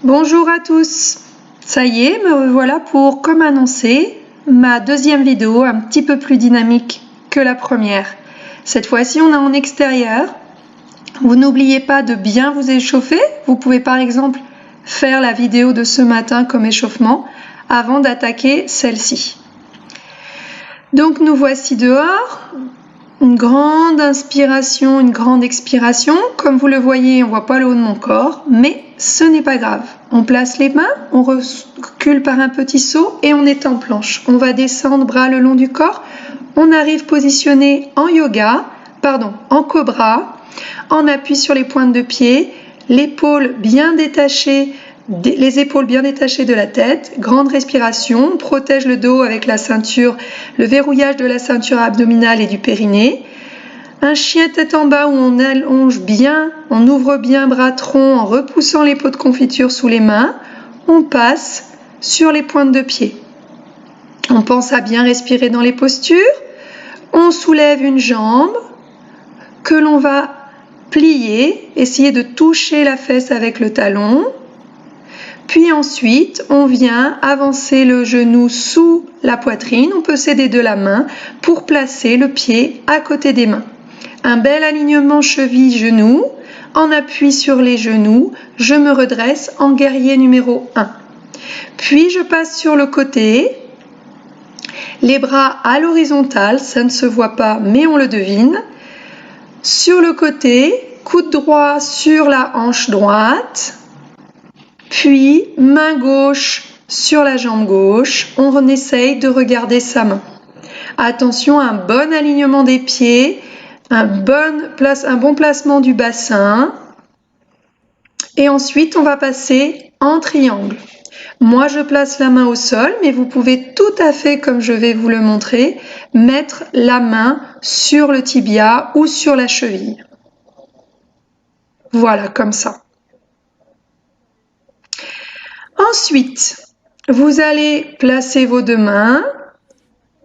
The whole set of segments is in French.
Bonjour à tous, ça y est, me voilà pour, comme annoncé, ma deuxième vidéo un petit peu plus dynamique que la première. Cette fois-ci, on est en extérieur. Vous n'oubliez pas de bien vous échauffer. Vous pouvez par exemple faire la vidéo de ce matin comme échauffement avant d'attaquer celle-ci. Donc nous voici dehors. Une grande inspiration, une grande expiration. Comme vous le voyez, on ne voit pas le haut de mon corps, mais ce n'est pas grave. On place les mains, on recule par un petit saut et on est en planche. On va descendre bras le long du corps. On arrive positionné en yoga, en cobra, en appui sur les pointes de pied, l'épaule bien détachée, les épaules bien détachées de la tête, grande respiration, on protège le dos avec la ceinture, le verrouillage de la ceinture abdominale et du périnée. Un chien tête en bas où on allonge bien, on ouvre bien bras-tronc en repoussant les pots de confiture sous les mains. On passe sur les pointes de pied. On pense à bien respirer dans les postures. On soulève une jambe que l'on va plier, essayer de toucher la fesse avec le talon. Puis ensuite, on vient avancer le genou sous la poitrine. On peut s'aider de la main pour placer le pied à côté des mains. Un bel alignement cheville-genou. En appui sur les genoux, je me redresse en guerrier numéro 1. Puis je passe sur le côté. Les bras à l'horizontale, ça ne se voit pas, mais on le devine. Sur le côté, coude droit sur la hanche droite. Puis, main gauche sur la jambe gauche, on essaye de regarder sa main. Attention, un bon alignement des pieds, un bon placement du bassin. Et ensuite, on va passer en triangle. Moi, je place la main au sol, mais vous pouvez tout à fait, comme je vais vous le montrer, mettre la main sur le tibia ou sur la cheville. Voilà, comme ça. Ensuite, vous allez placer vos deux mains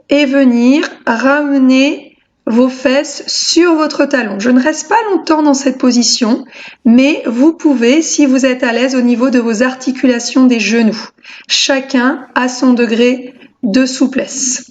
et venir ramener vos fesses sur votre talon. Je ne reste pas longtemps dans cette position, mais vous pouvez, si vous êtes à l'aise au niveau de vos articulations des genoux. Chacun à son degré de souplesse.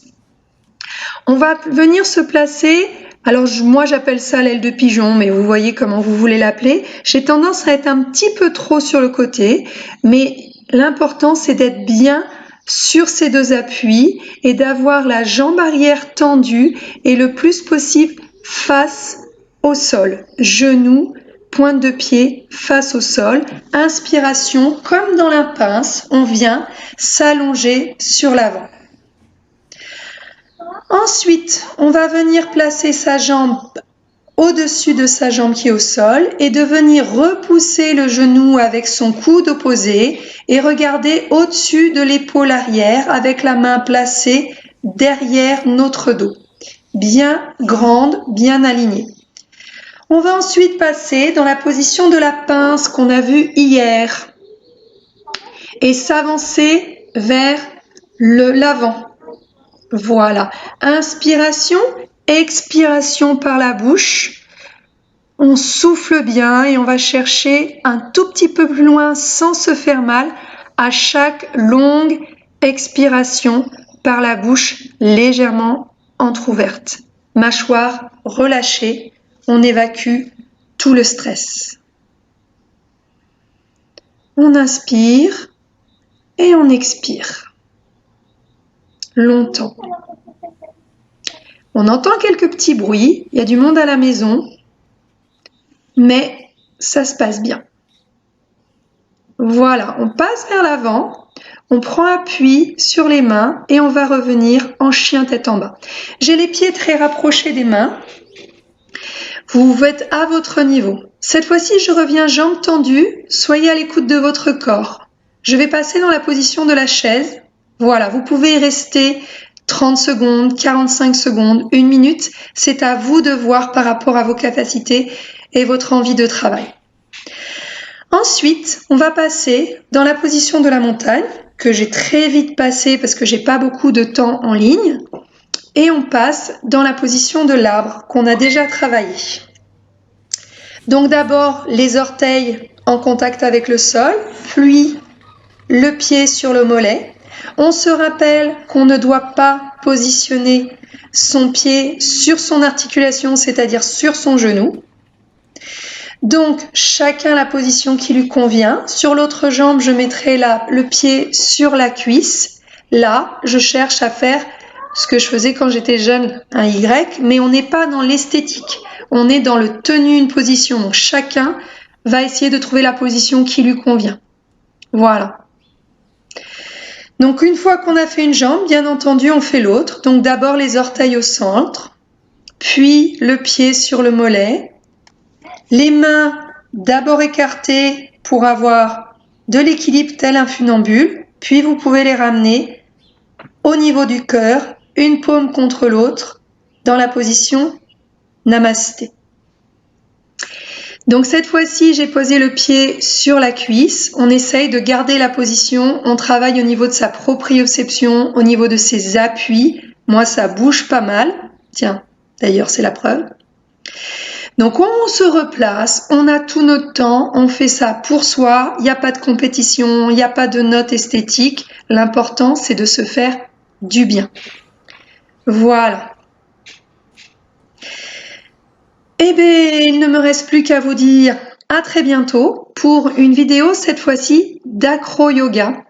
On va venir se placer, alors moi j'appelle ça l'aile de pigeon, mais vous voyez comment vous voulez l'appeler. J'ai tendance à être un petit peu trop sur le côté, mais l'important, c'est d'être bien sur ces deux appuis et d'avoir la jambe arrière tendue et le plus possible face au sol. Genoux, pointe de pied face au sol. Inspiration, comme dans la pince, on vient s'allonger sur l'avant. Ensuite, on va venir placer sa jambe au-dessus de sa jambe qui est au sol et de venir repousser le genou avec son coude opposé et regarder au-dessus de l'épaule arrière avec la main placée derrière notre dos. Bien grande, bien alignée. On va ensuite passer dans la position de la pince qu'on a vue hier et s'avancer vers l'avant. Voilà. Inspiration. Expiration par la bouche, on souffle bien et on va chercher un tout petit peu plus loin sans se faire mal à chaque longue expiration par la bouche légèrement entrouverte. Mâchoire relâchée, on évacue tout le stress. On inspire et on expire. Longtemps. On entend quelques petits bruits, il y a du monde à la maison, mais ça se passe bien. Voilà, on passe vers l'avant, on prend appui sur les mains et on va revenir en chien tête en bas. J'ai les pieds très rapprochés des mains, vous êtes à votre niveau. Cette fois-ci, je reviens jambes tendues, soyez à l'écoute de votre corps. Je vais passer dans la position de la chaise. Voilà, vous pouvez y rester 30 secondes, 45 secondes, 1 minute, c'est à vous de voir par rapport à vos capacités et votre envie de travail. Ensuite, on va passer dans la position de la montagne, que j'ai très vite passé parce que j'ai pas beaucoup de temps en ligne, et on passe dans la position de l'arbre qu'on a déjà travaillé. Donc d'abord, les orteils en contact avec le sol, puis le pied sur le mollet. On se rappelle qu'on ne doit pas positionner son pied sur son articulation, c'est-à-dire sur son genou. Donc, chacun la position qui lui convient. Sur l'autre jambe, je mettrai le pied sur la cuisse. Là, je cherche à faire ce que je faisais quand j'étais jeune, un Y, mais on n'est pas dans l'esthétique. On est dans le tenu une position. Donc, chacun va essayer de trouver la position qui lui convient. Voilà. Donc, une fois qu'on a fait une jambe, bien entendu, on fait l'autre. Donc, d'abord les orteils au centre, puis le pied sur le mollet. Les mains d'abord écartées pour avoir de l'équilibre tel un funambule, puis vous pouvez les ramener au niveau du cœur, une paume contre l'autre, dans la position Namasté. Donc cette fois-ci, j'ai posé le pied sur la cuisse. On essaye de garder la position. On travaille au niveau de sa proprioception, au niveau de ses appuis. Moi, ça bouge pas mal. Tiens, d'ailleurs, c'est la preuve. Donc on se replace, on a tout notre temps, on fait ça pour soi, il n'y a pas de compétition, il n'y a pas de note esthétique. L'important, c'est de se faire du bien. Voilà. Eh bien, il ne me reste plus qu'à vous dire à très bientôt pour une vidéo, cette fois-ci, d'acro-yoga.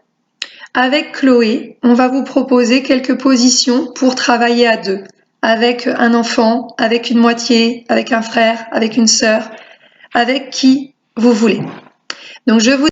Avec Chloé, on va vous proposer quelques positions pour travailler à deux. Avec un enfant, avec une moitié, avec un frère, avec une sœur, avec qui vous voulez. Donc je vous